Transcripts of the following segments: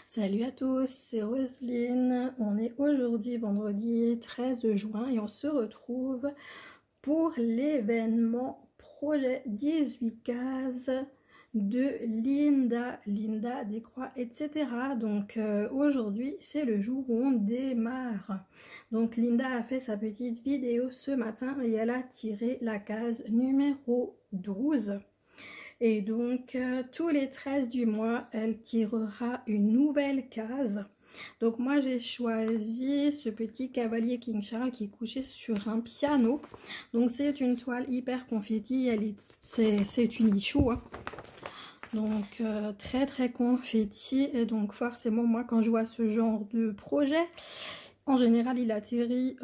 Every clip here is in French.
Salut à tous, c'est Roselyne. On est aujourd'hui vendredi 13 juin et on se retrouve pour l'événement projet 18 cases de Linda Décroix, etc. Donc aujourd'hui c'est le jour où on démarre. Donc Linda a fait sa petite vidéo ce matin et elle a tiré la case numéro 12. Et donc, tous les 13 du mois, elle tirera une nouvelle case. Donc moi, j'ai choisi ce petit cavalier King Charles qui est couché sur un piano. Donc c'est une toile hyper confetti, c'est une Ichou, hein. Donc très très confetti. Et donc forcément, moi, quand je vois ce genre de projet, en général, il atterrit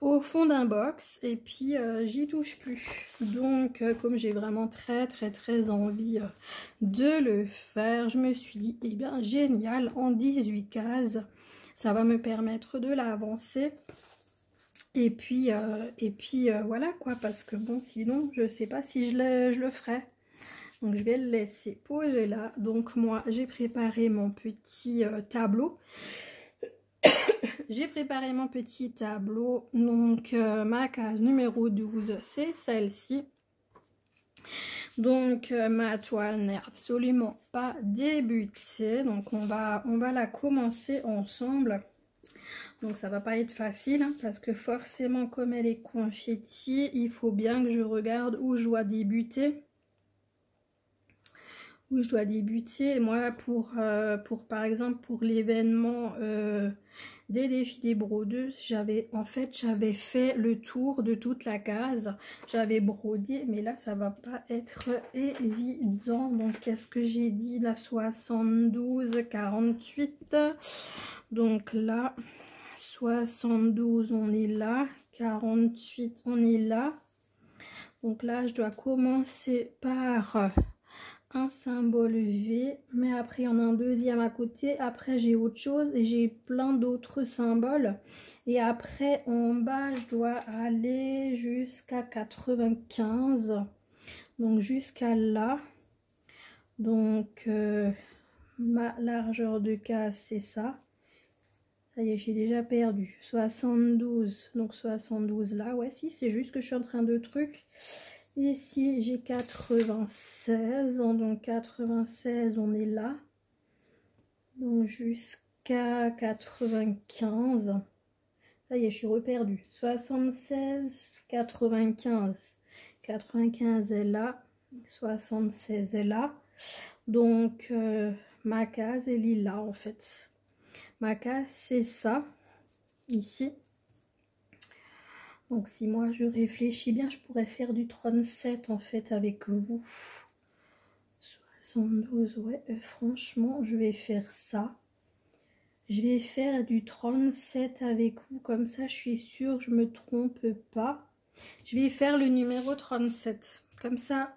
au fond d'un box et puis j'y touche plus. Donc comme j'ai vraiment très envie de le faire, je me suis dit eh bien génial, en 18 cases ça va me permettre de l'avancer et puis voilà quoi, parce que bon sinon je sais pas si je le ferai. Donc je vais le laisser poser là. Donc moi j'ai préparé mon petit tableau. J'ai préparé mon petit tableau, donc ma case numéro 12, c'est celle-ci. Donc ma toile n'est absolument pas débutée, donc on va la commencer ensemble. Donc ça va pas être facile, hein, parce que forcément comme elle est confetti, il faut bien que je regarde où je dois débuter. Où je dois débuter. Moi pour par exemple pour l'événement des défis des brodeuses, j'avais fait le tour de toute la case, j'avais brodé, mais là ça va pas être évident. Donc qu'est-ce que j'ai dit là? 72 48, donc là 72 on est là, 48 on est là. Donc là je dois commencer par un symbole V, mais après il y en a un deuxième à côté, après j'ai autre chose et j'ai plein d'autres symboles, et après en bas je dois aller jusqu'à 95, donc jusqu'à là. Donc ma largeur de case c'est ça. Ça y est, j'ai déjà perdu 72, donc 72 là, ouais si c'est juste que je suis en train de truc. Ici, j'ai 96, donc 96, on est là. Donc jusqu'à 95. Ça y est, je suis reperdue. 76, 95. 95 est là. 76 est là. Donc, ma case est là, en fait. Ma case, c'est ça, ici. Donc si moi je réfléchis bien, je pourrais faire du 37 en fait avec vous. 72, ouais, franchement, je vais faire ça. Je vais faire du 37 avec vous, comme ça je suis sûre, je me trompe pas. Je vais faire le numéro 37, comme ça.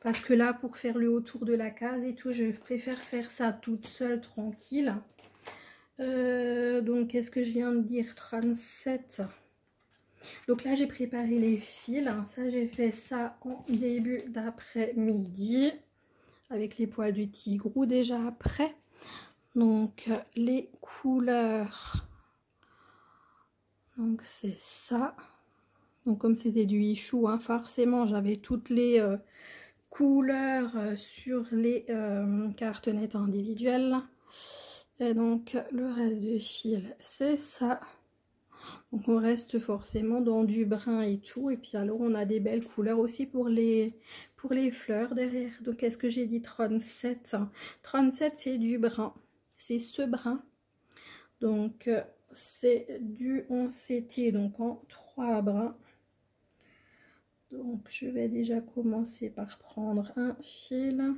Parce que là, pour faire le autour de la case et tout, je préfère faire ça toute seule, tranquille. Donc, qu'est-ce que je viens de dire? 37. Donc là j'ai préparé les fils, ça j'ai fait ça en début d'après-midi avec les poils du tigrou déjà après. Donc les couleurs, donc c'est ça. Donc comme c'était du Ichou, hein, forcément j'avais toutes les couleurs sur les cartonnettes individuelles. Et donc le reste du fil c'est ça. Donc on reste forcément dans du brun et tout. Et puis alors on a des belles couleurs aussi pour les fleurs derrière. Donc est-ce que j'ai dit 37? 37 c'est du brun. C'est ce brun. Donc c'est du 11CT, donc en 3 brins. Donc je vais déjà commencer par prendre un fil.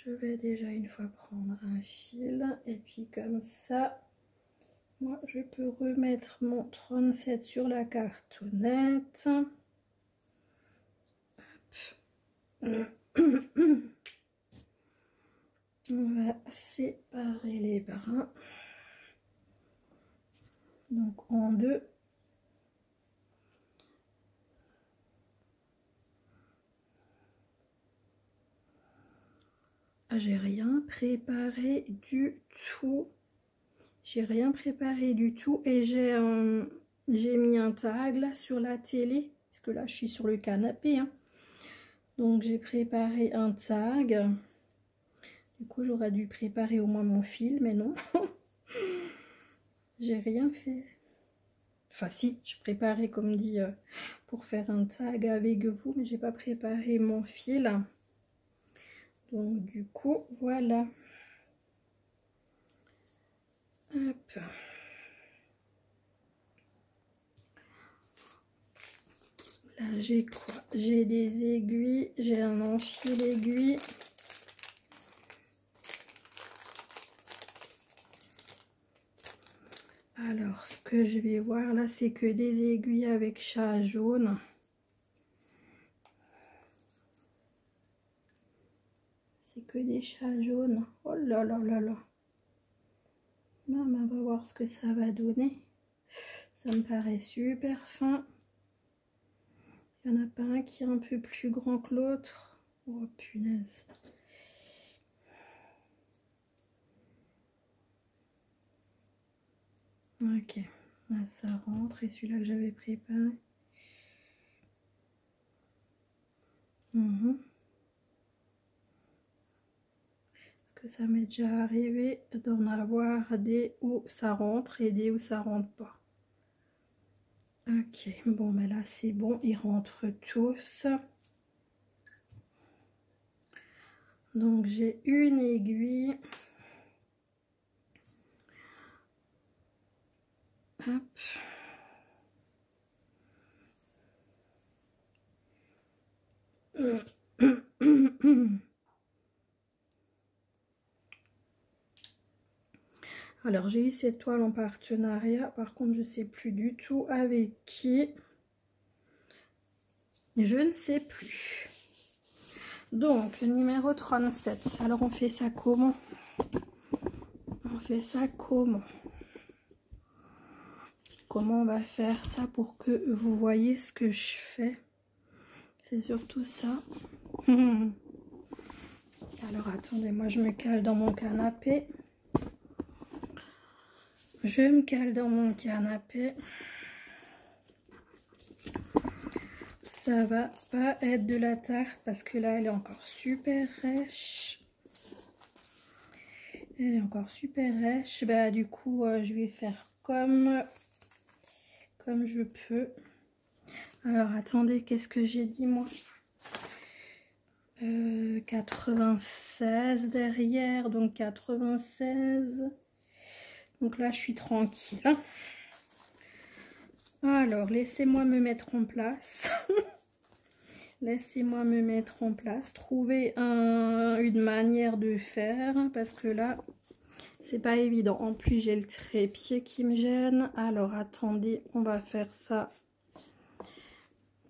Je vais déjà une fois prendre un fil. Et puis comme ça... moi, je peux remettre mon 37 sur la cartonnette. On va séparer les brins. Donc en deux. j'ai rien préparé du tout. J'ai rien préparé du tout et j'ai mis un tag là sur la télé parce que là je suis sur le canapé, hein. Donc j'ai préparé un tag. Du coup j'aurais dû préparer au moins mon fil, mais non. J'ai rien fait. Enfin si, je préparais comme dit pour faire un tag avec vous, mais j'ai pas préparé mon fil. Donc du coup voilà. Hop. Là j'ai quoi? J'ai des aiguilles, j'ai un enfil aiguille. Alors ce que je vais voir là, c'est que des aiguilles avec chat jaune. C'est que des chats jaunes. Oh là là là là. Maman va voir ce que ça va donner. Ça me paraît super fin. Il n'y en a pas un qui est un peu plus grand que l'autre. Oh punaise. Ok, là ça rentre. Et celui-là que j'avais préparé. Parce que ça m'est déjà arrivé d'en avoir des où ça rentre et des où ça rentre pas. Ok, bon mais là c'est bon, ils rentrent tous. Donc j'ai une aiguille. Hop. Alors j'ai eu cette toile en partenariat, par contre je ne sais plus du tout avec qui. Je ne sais plus. Donc numéro 37. Alors on fait ça comment? On fait ça comment? Comment on va faire ça pour que vous voyez ce que je fais? C'est surtout ça. Alors attendez, moi je me cale dans mon canapé. Je me cale dans mon canapé. Ça va pas être de la tarte parce que là elle est encore super rêche. Elle est encore super rêche. Bah du coup je vais faire comme je peux. Alors attendez, qu'est-ce que j'ai dit moi? 96 derrière, donc 96. Donc là je suis tranquille. Alors laissez-moi me mettre en place. Laissez-moi me mettre en place. Trouver une manière de faire parce que là c'est pas évident. En plus j'ai le trépied qui me gêne. Alors attendez, on va faire ça.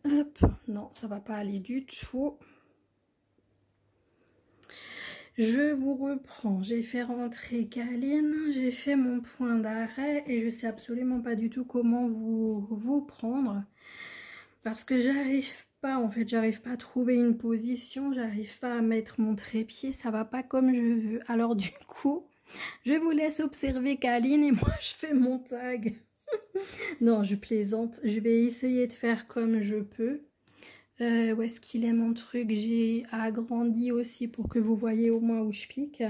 Hop, non ça va pas aller du tout. Je vous reprends, j'ai fait rentrer Kaline, j'ai fait mon point d'arrêt et je sais absolument pas du tout comment vous prendre parce que j'arrive pas, en fait j'arrive pas à trouver une position, j'arrive pas à mettre mon trépied, ça va pas comme je veux. Alors du coup, je vous laisse observer Kaline et moi je fais mon tag. Non, je plaisante, je vais essayer de faire comme je peux. Où est-ce qu'il est mon truc? J'ai agrandi aussi pour que vous voyez au moins où je pique.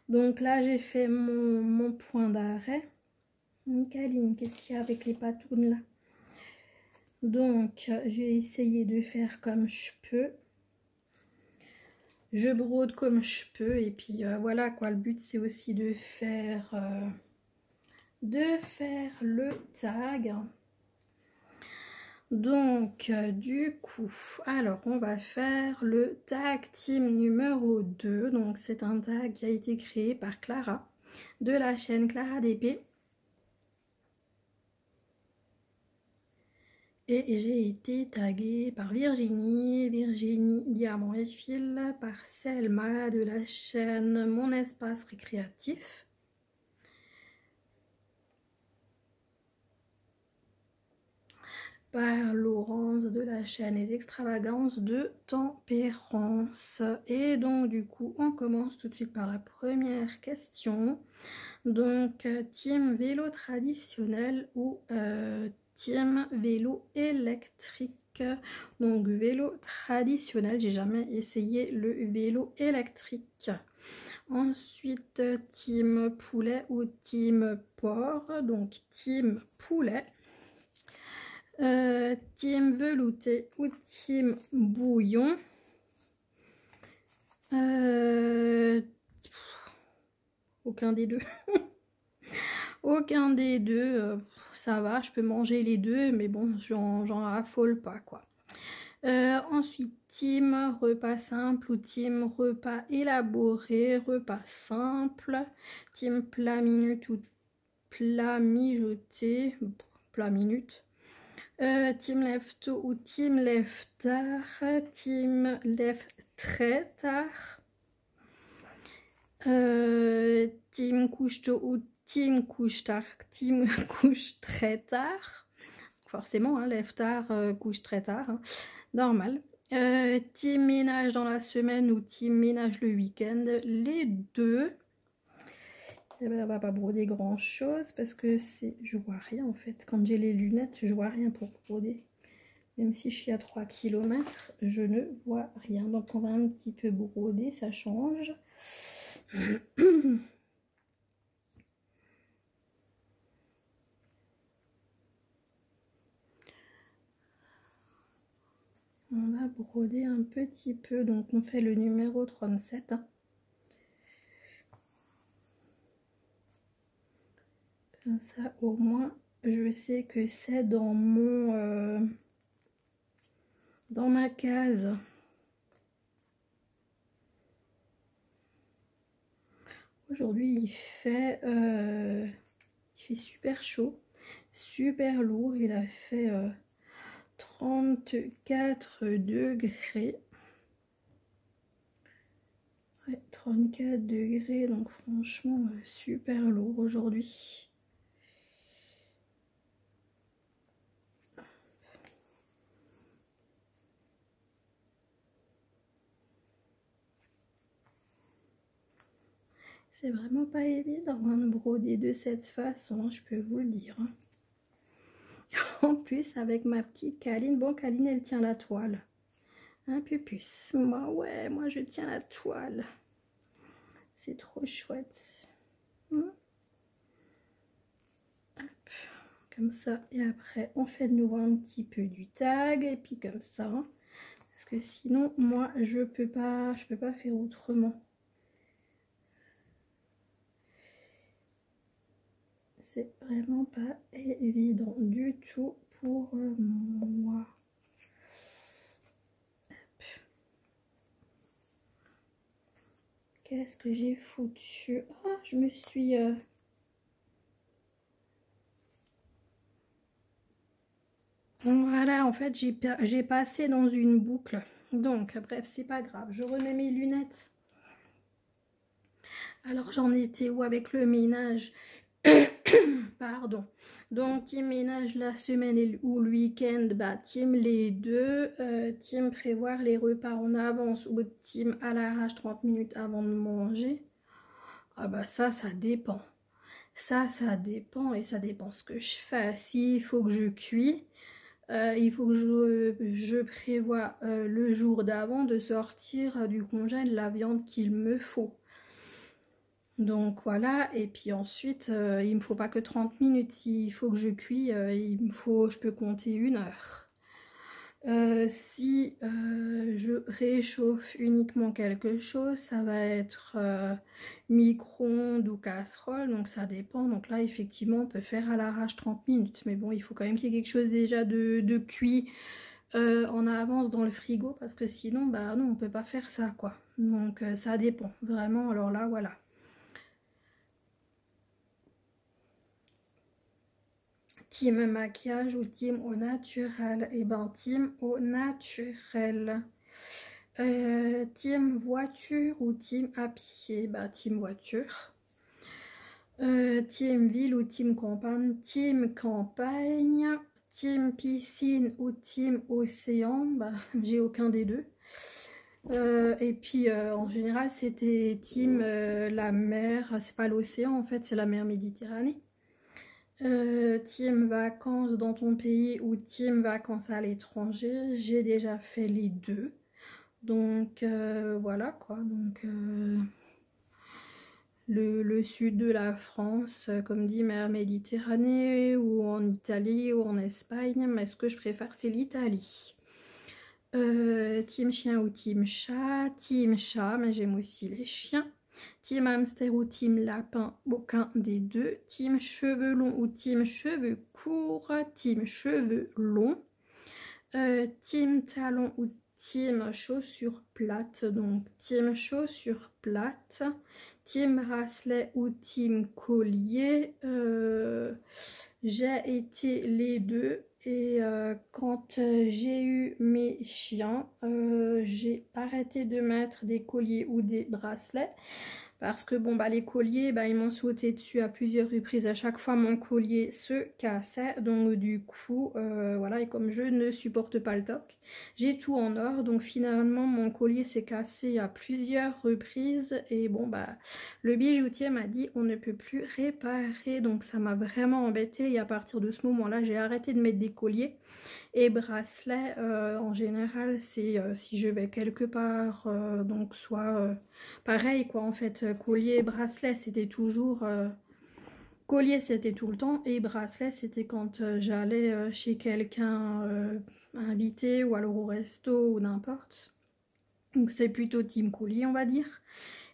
Donc là j'ai fait mon point d'arrêt. Kaline, qu'est-ce qu'il y a avec les patounes là? Donc j'ai essayé de faire comme je peux. Je brode comme je peux et puis voilà quoi, le but c'est aussi de faire le tag. Donc du coup, alors on va faire le tag team numéro 2. Donc c'est un tag qui a été créé par Clara de la chaîne Clara DP. Et j'ai été taguée par Virginie Diamant et Fil, par Selma de la chaîne Mon Espace Récréatif. par Laurence de la chaîne Les Extravagances de Tempérance. Et donc du coup on commence tout de suite par la première question. Donc team vélo traditionnel ou team vélo électrique. Donc vélo traditionnel, j'ai jamais essayé le vélo électrique. Ensuite team poulet ou team porc. Donc team poulet. Team velouté ou team bouillon. Aucun des deux. Aucun des deux. Ça va, je peux manger les deux, mais bon, j'en raffole pas, quoi. Ensuite, team repas simple ou team repas élaboré, repas simple. Team plat minute ou plat mijoté, plat minute. Team lève tôt ou team lève tard. Team lève très tard. Team couche tôt ou team couche tard. Team couche très tard. Forcément, hein, lève tard, couche très tard. Hein. Normal. Team ménage dans la semaine ou team ménage le week-end. Les deux. Eh ben, on va pas broder grand chose parce que je vois rien en fait. Quand j'ai les lunettes, je vois rien pour broder. Même si je suis à 3 km, je ne vois rien. Donc on va un petit peu broder, ça change. On va broder un petit peu. Donc on fait le numéro 37. Hein. Comme ça, au moins, je sais que c'est dans mon... dans ma case. Aujourd'hui, il fait super chaud, super lourd. Il a fait 34 degrés. Ouais, 34 degrés, donc franchement, super lourd aujourd'hui. C'est vraiment pas évident hein, de broder de cette façon, je peux vous le dire. Hein. En plus, avec ma petite Caline, bon, Caline, elle tient la toile. Un peu plus. Moi, ouais, moi, je tiens la toile. C'est trop chouette. Hop. Comme ça, et après, on fait de nouveau un petit peu du tag, et puis comme ça. Hein. Parce que sinon, moi, je peux pas faire autrement. C'est vraiment pas évident du tout pour moi. Qu'est-ce que j'ai foutu? Ah, je me suis... Voilà, en fait, j'ai passé dans une boucle. Donc, bref, c'est pas grave. Je remets mes lunettes. Alors, j'en étais où avec le ménage? Pardon. Donc, team ménage la semaine ou le week-end, bah, team les deux. Team prévoir les repas en avance ou team à l'arrache 30 minutes avant de manger. Ah bah ça dépend. Ça dépend et ça dépend ce que je fais. S'il faut que je cuis, il faut que je prévois le jour d'avant de sortir du congèle la viande qu'il me faut. Donc voilà, et puis ensuite, il me faut pas que 30 minutes, il faut que je cuis, je peux compter 1 heure. Si je réchauffe uniquement quelque chose, ça va être micro-ondes ou casserole, donc ça dépend. Donc là, effectivement, on peut faire à l'arrache 30 minutes, mais bon, il faut quand même qu'il y ait quelque chose déjà de cuit en avance dans le frigo, parce que sinon, bah non, on peut pas faire ça, quoi. Donc ça dépend, vraiment, alors là, voilà. Team maquillage ou team au naturel? Et ben team au naturel. Team voiture ou team à pied? Bah team voiture. Team ville ou team campagne? Team campagne. team piscine ou team océan, bah, j'ai aucun des deux. Et puis en général c'était team la mer, c'est pas l'océan en fait, c'est la mer Méditerranée. Team vacances dans ton pays ou team vacances à l'étranger, j'ai déjà fait les deux. Donc voilà quoi, donc le sud de la France, comme dit, mer Méditerranée, ou en Italie, ou en Espagne, mais ce que je préfère, c'est l'Italie. Team chien ou team chat, mais j'aime aussi les chiens. Team hamster ou team lapin, aucun des deux. Team cheveux longs ou team cheveux courts, team cheveux longs. Team talon ou team chaussures plates, donc team chaussures plates. Team bracelet ou team collier, j'ai été les deux. Et quand j'ai eu mes chiens, j'ai arrêté de mettre des colliers ou des bracelets. Parce que bon bah les colliers bah, ils m'ont sauté dessus à plusieurs reprises, à chaque fois mon collier se cassait, donc du coup voilà, et comme je ne supporte pas le toc, j'ai tout en or, donc finalement mon collier s'est cassé à plusieurs reprises et bon bah le bijoutier m'a dit on ne peut plus réparer, donc ça m'a vraiment embêtée et à partir de ce moment là j'ai arrêté de mettre des colliers. Et bracelet, en général, c'est si je vais quelque part, donc soit pareil quoi en fait, collier et bracelet c'était toujours, collier c'était tout le temps et bracelet c'était quand j'allais chez quelqu'un invité ou alors au resto ou n'importe. Donc c'est plutôt team collier on va dire.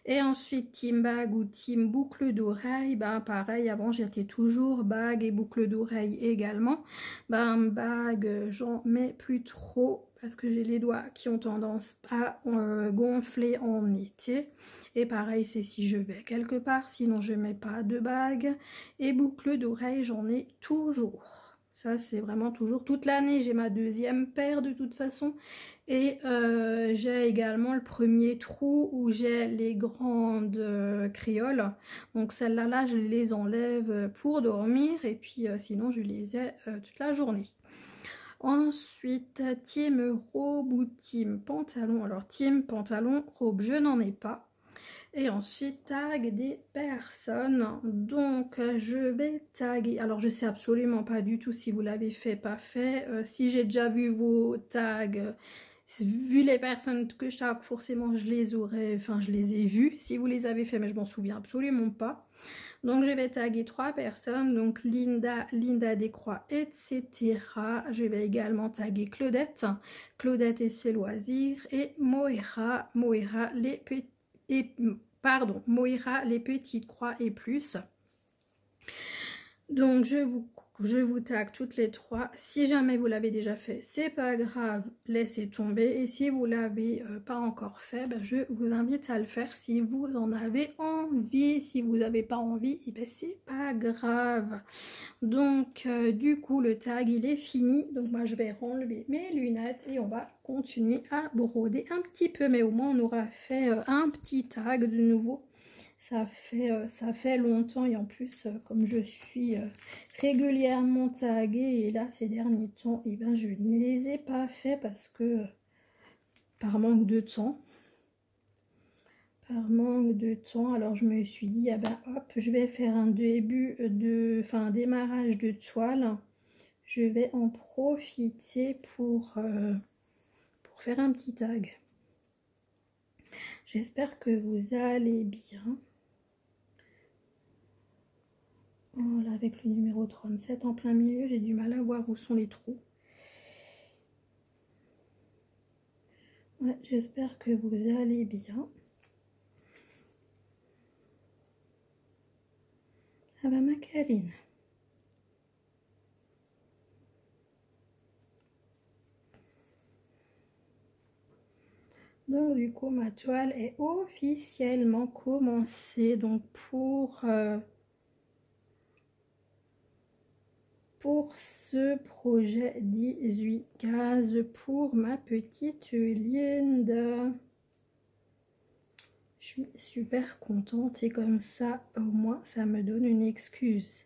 Et ensuite, team bague ou team boucle d'oreille, ben pareil, avant j'étais toujours bague et boucle d'oreille également. Ben bague, j'en mets plus trop parce que j'ai les doigts qui ont tendance à gonfler en été. Et pareil, c'est si je vais quelque part, sinon je mets pas de bague. Et boucle d'oreille, j'en ai toujours. Ça, c'est vraiment toujours toute l'année. J'ai ma deuxième paire de toute façon. Et j'ai également le premier trou où j'ai les grandes créoles. Donc celles-là, là, je les enlève pour dormir. Et puis sinon, je les ai toute la journée. Ensuite, team robe ou team pantalon. Alors, team pantalon, robe, je n'en ai pas. Et ensuite, tag des personnes. Donc, je vais taguer. Alors, je sais absolument pas du tout si vous l'avez fait, pas fait. Si j'ai déjà vu vos tags, vu les personnes que je tag, forcément, je les aurais, enfin, je les ai vues. Si vous les avez fait, mais je m'en souviens absolument pas. Donc, je vais taguer 3 personnes. Donc, Linda, Linda Descroix, etc. Je vais également taguer Claudette. Claudette et ses loisirs. Et Moira, Moira, les petits. Pardon, Moira, les petites croix et plus. Donc je vous tag toutes les 3. Si jamais vous l'avez déjà fait, c'est pas grave, laissez tomber. Et si vous l'avez pas encore fait, ben, je vous invite à le faire si vous en avez envie. Si vous n'avez pas envie, eh ben, c'est pas grave. Donc du coup le tag il est fini. Donc moi je vais enlever mes lunettes et on va continuer à broder un petit peu. Mais au moins on aura fait un petit tag de nouveau. Ça fait longtemps et en plus comme je suis régulièrement taguée et là ces derniers temps et ben je ne les ai pas fait parce que par manque de temps. Alors je me suis dit ah ben hop je vais faire un début de un démarrage de toile. Je vais en profiter pour faire un petit tag. J'espère que vous allez bien. Voilà, avec le numéro 37 en plein milieu, j'ai du mal à voir où sont les trous. Ouais, j'espère que vous allez bien. Ah bah ma Karine. Donc du coup ma toile est officiellement commencée. Donc pour ce projet 18 cases pour ma petite Linda. Je suis super contente et comme ça au moins ça me donne une excuse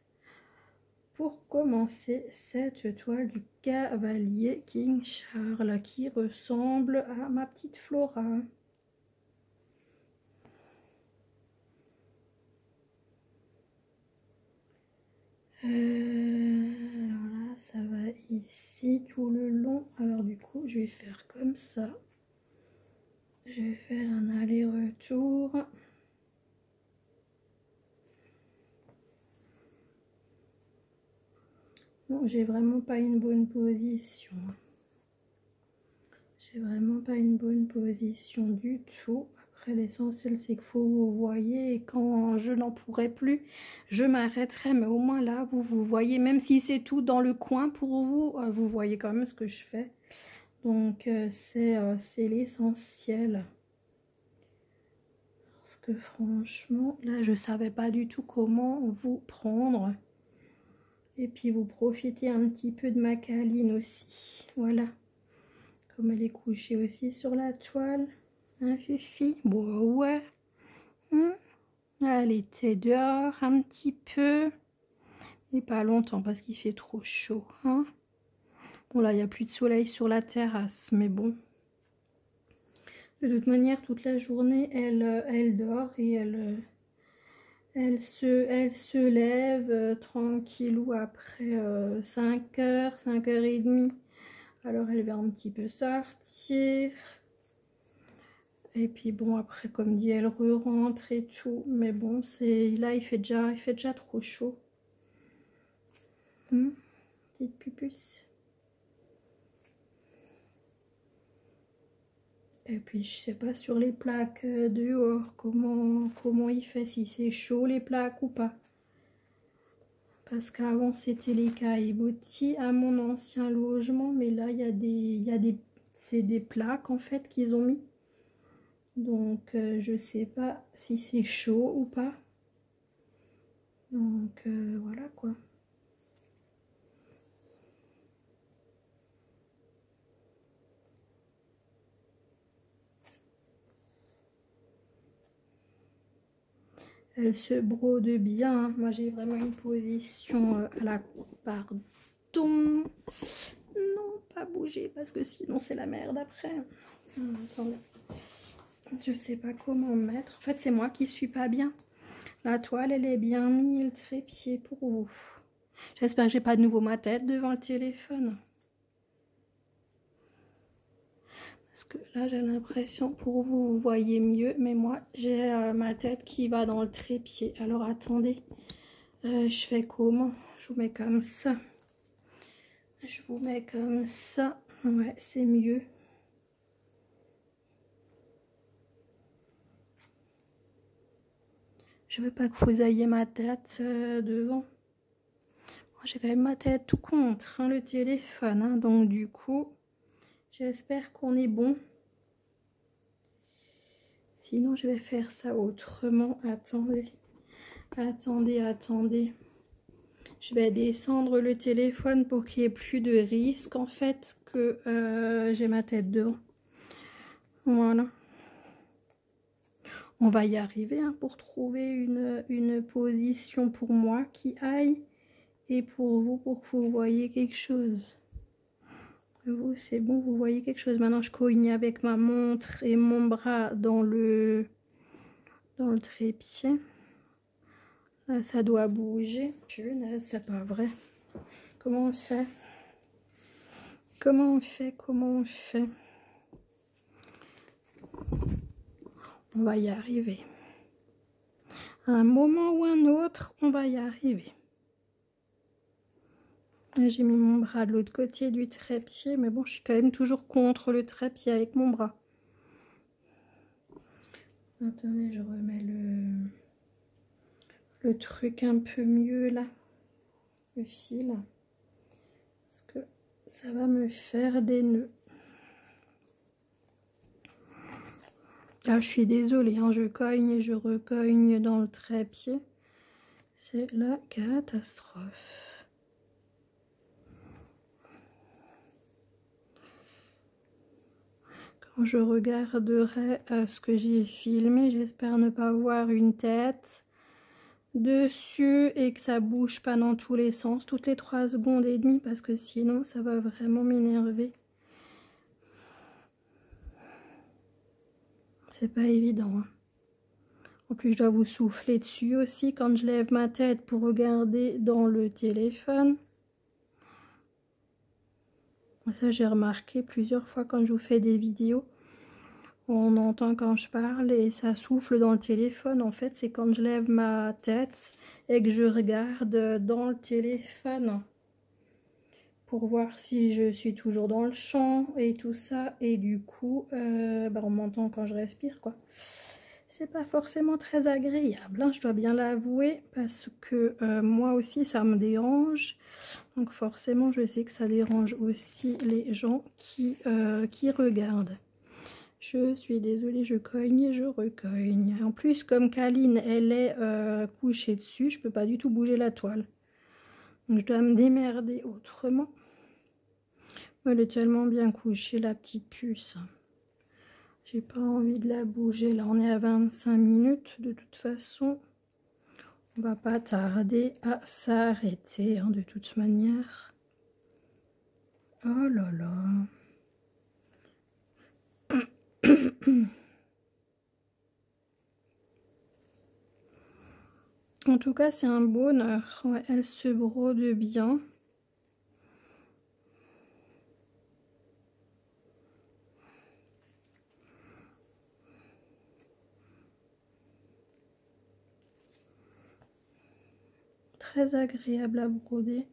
pour commencer cette toile du cavalier King Charles qui ressemble à ma petite Flora. Alors là, ça va ici tout le long. Alors du coup, je vais faire comme ça. Je vais faire un aller-retour. Non, j'ai vraiment pas une bonne position. J'ai vraiment pas une bonne position du tout. Après, l'essentiel, c'est qu'il faut vous voyez. Et quand je n'en pourrai plus, je m'arrêterai. Mais au moins là, vous voyez. Même si c'est tout dans le coin pour vous, vous voyez quand même ce que je fais. Donc, c'est l'essentiel. Parce que franchement, là, je savais pas du tout comment vous prendre. Et puis, vous profitez un petit peu de ma câline aussi. Voilà. Comme elle est couchée aussi sur la toile. Hein, Fifi? Bon, ouais. Elle était dehors un petit peu. Mais pas longtemps parce qu'il fait trop chaud. Hein. Bon, là, il n'y a plus de soleil sur la terrasse. Mais bon. De toute manière, toute la journée, elle dort et elle se lève tranquillou après 5 heures, 5h30. Alors, elle va un petit peu sortir. Et puis bon, après, comme dit, elle re-rentre et tout. Mais bon, là, il fait déjà trop chaud. Petite pupusse. Et puis, je sais pas sur les plaques dehors, comment il fait, si c'est chaud les plaques ou pas. Parce qu'avant, c'était les caillebotis à mon ancien logement. Mais là, c'est des plaques, en fait, qu'ils ont mis. Donc, je sais pas si c'est chaud ou pas. Donc, voilà, quoi. Elle se brode bien. Moi, j'ai vraiment une position à la... Pardon. Non, pas bouger parce que sinon, c'est la merde après. Attendez. Je sais pas comment mettre. En fait, c'est moi qui suis pas bien. La toile, elle est bien mise, le trépied pour vous. J'espère que j'ai pas de nouveau ma tête devant le téléphone. Parce que là, j'ai l'impression, pour vous, vous voyez mieux. Mais moi, j'ai ma tête qui va dans le trépied. Alors, attendez. Je fais comment? Je vous mets comme ça. Je vous mets comme ça. Ouais, c'est mieux. Je veux pas que vous ayez ma tête devant. Moi, j'ai quand même ma tête tout contre le téléphone. Hein, donc, du coup, j'espère qu'on est bon. Sinon, je vais faire ça autrement. Attendez. Attendez. Je vais descendre le téléphone pour qu'il n'y ait plus de risque, en fait, que j'ai ma tête devant. Voilà. On va y arriver hein, pour trouver une position pour moi qui aille et pour vous, pour que vous voyez quelque chose. Vous, c'est bon, vous voyez quelque chose. Maintenant, je cogne avec ma montre et mon bras dans le trépied. Là, ça doit bouger. Punaise, c'est pas vrai. Comment on fait? Comment on fait? On va y arriver. À un moment ou un autre, on va y arriver. J'ai mis mon bras de l'autre côté du trépied, mais bon, je suis quand même toujours contre le trépied avec mon bras. Attendez, je remets le truc un peu mieux là, le fil, parce que ça va me faire des nœuds. Ah, je suis désolée, hein, je cogne et je recogne dans le trépied. C'est la catastrophe. Quand je regarderai ce que j'ai filmé, j'espère ne pas voir une tête dessus et que ça bouge pas dans tous les sens toutes les 3 secondes et demie parce que sinon ça va vraiment m'énerver. C'est pas évident, hein. En plus, je dois vous souffler dessus aussi quand je lève ma tête pour regarder dans le téléphone. Ça, j'ai remarqué plusieurs fois quand je vous fais des vidéos. On entend quand je parle et ça souffle dans le téléphone. En fait, c'est quand je lève ma tête et que je regarde dans le téléphone pour voir si je suis toujours dans le champ et tout ça. Et du coup, on m'entend quand je respire, quoi. C'est pas forcément très agréable, hein, je dois bien l'avouer, parce que moi aussi ça me dérange. Donc forcément je sais que ça dérange aussi les gens qui regardent. Je suis désolée, je cogne et je recogne. En plus, comme Kaline elle est couchée dessus, je peux pas du tout bouger la toile. Donc je dois me démerder autrement. Elle est tellement bien couchée, la petite puce. J'ai pas envie de la bouger. Là, on est à 25 minutes. De toute façon, on va pas tarder à s'arrêter, hein, de toute manière. Oh là là. En tout cas, c'est un bonheur. Ouais, elle se brode bien. Très agréable à broder.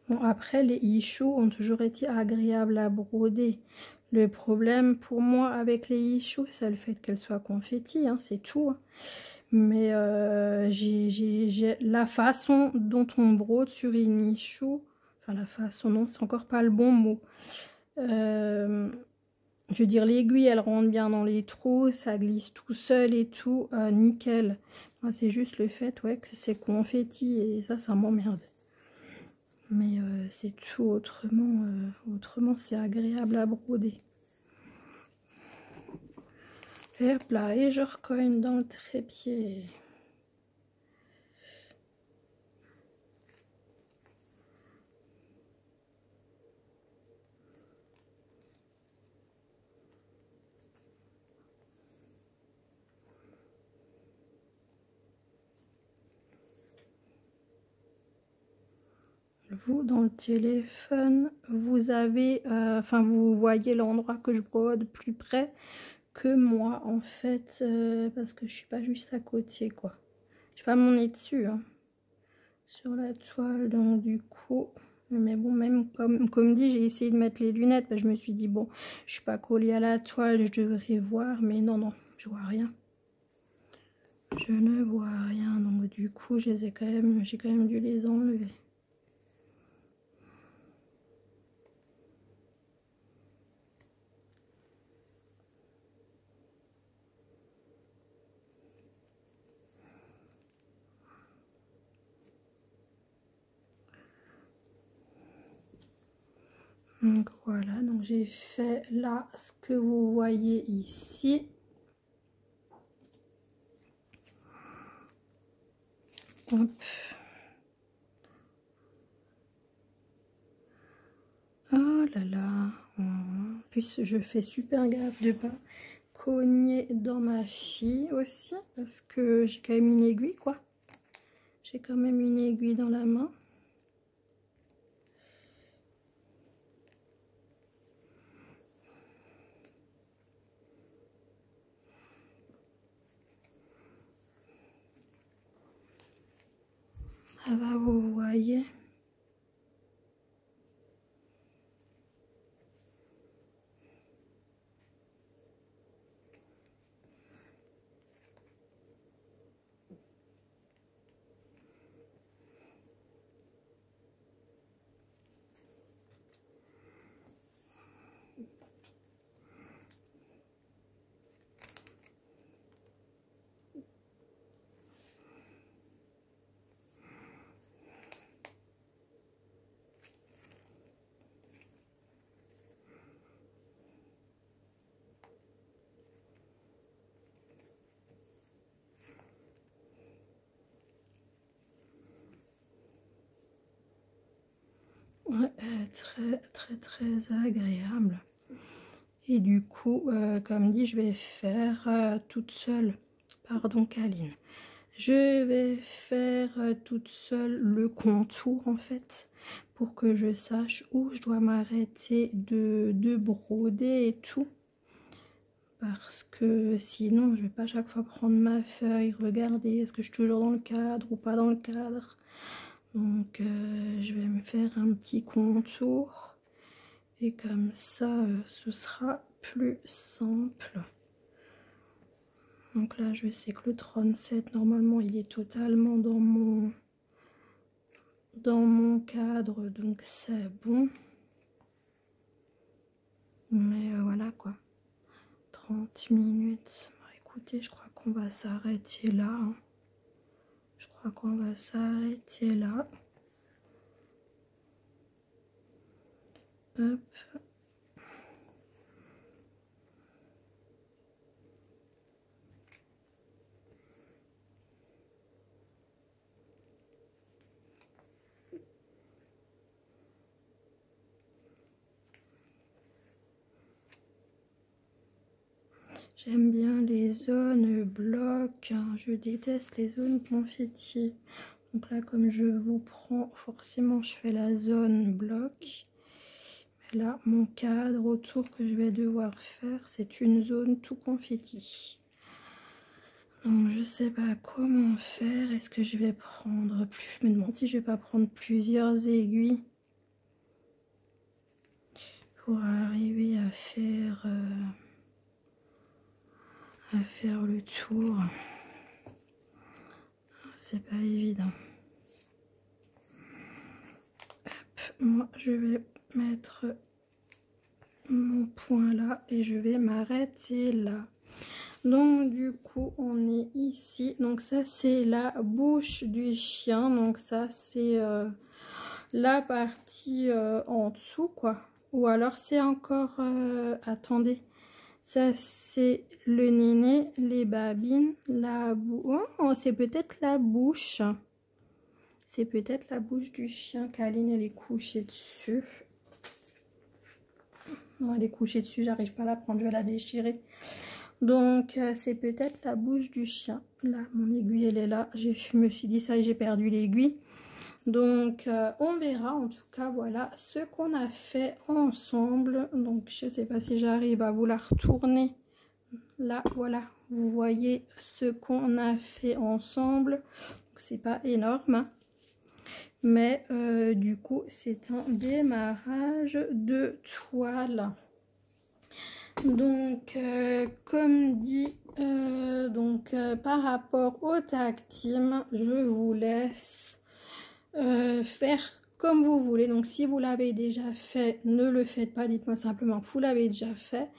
Bon, après, les ichous ont toujours été agréables à broder. Le problème pour moi avec les ichous, c'est le fait qu'elles soient confettis, hein, c'est tout. Hein. Mais j'ai la façon dont on brode sur une ichou, enfin la façon, non, c'est encore pas le bon mot. Je veux dire, l'aiguille, elle rentre bien dans les trous, ça glisse tout seul et tout, nickel. Moi, c'est juste le fait, ouais, que c'est confetti et ça m'emmerde. Mais c'est tout, autrement c'est agréable à broder. Hop là, et je recogne dans le trépied. Vous, dans le téléphone, vous avez, enfin, vous voyez l'endroit que je brode plus près que moi, en fait, parce que je suis pas juste à côté, quoi. Je suis pas mon nez dessus, hein, sur la toile, donc du coup... Mais bon, même comme dit, j'ai essayé de mettre les lunettes, parce que je me suis dit, bon, je suis pas collée à la toile, je devrais voir, mais non, non, je vois rien. Je ne vois rien, donc du coup, j'ai quand même dû les enlever. Donc voilà, donc j'ai fait là ce que vous voyez ici. Hop. Oh là là. En plus, je fais super gaffe de pas cogner dans ma fille aussi, parce que j'ai quand même une aiguille, quoi. J'ai quand même une aiguille dans la main. Ah bah vous voyez. Ouais, très agréable. Et du coup, comme dit, je vais faire toute seule. Pardon, Kaline. Je vais faire toute seule le contour en fait, pour que je sache où je dois m'arrêter de broder et tout. Parce que sinon, je vais pas chaque fois prendre ma feuille, regarder est-ce que je suis toujours dans le cadre ou pas dans le cadre. Donc, je vais me faire un petit contour. Et comme ça, ce sera plus simple. Donc là, je sais que le 37, normalement, il est totalement dans mon cadre. Donc, c'est bon. Mais voilà quoi. 30 minutes. Bah, écoutez, je crois qu'on va s'arrêter là. Hein. Je crois qu'on va s'arrêter là. Hop. J'aime bien les zones blocs. Hein. Je déteste les zones confetti. Donc là, comme je vous prends, forcément, je fais la zone bloc. Mais là, mon cadre autour que je vais devoir faire, c'est une zone tout confetti. Donc, je sais pas comment faire. Est-ce que je vais prendre plus... Je me demande si je vais pas prendre plusieurs aiguilles pour arriver à faire le tour. C'est pas évident. Hop, moi, je vais mettre mon point là et je vais m'arrêter là. Donc du coup on est ici, donc ça c'est la bouche du chien, donc ça c'est la partie en dessous quoi, ou alors c'est encore attendez, ça c'est le néné, les babines, la bouche, oh, c'est peut-être la bouche, c'est peut-être la bouche du chien. Kaline elle est couchée dessus. Non, elle est couchée dessus, j'arrive pas à la prendre, je vais la déchirer. Donc, c'est peut-être la bouche du chien. Là, mon aiguille, elle est là. Je me suis dit ça et j'ai perdu l'aiguille. Donc, on verra. En tout cas, voilà ce qu'on a fait ensemble. Donc, je sais pas si j'arrive à vous la retourner. Là, voilà. Vous voyez ce qu'on a fait ensemble. C'est pas énorme. Hein. Mais, du coup, c'est un démarrage de toile. Donc, comme dit, par rapport au tag team, je vous laisse faire comme vous voulez. Donc, si vous l'avez déjà fait, ne le faites pas. Dites-moi simplement que vous l'avez déjà fait.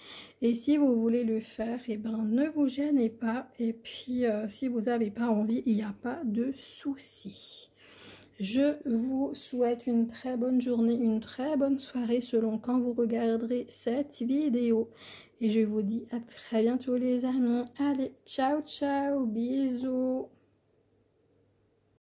Et si vous voulez le faire, eh ben, ne vous gênez pas. Et puis, si vous n'avez pas envie, il n'y a pas de souci. Je vous souhaite une très bonne journée, une très bonne soirée selon quand vous regarderez cette vidéo. Et je vous dis à très bientôt les amis. Allez, ciao ciao, bisous.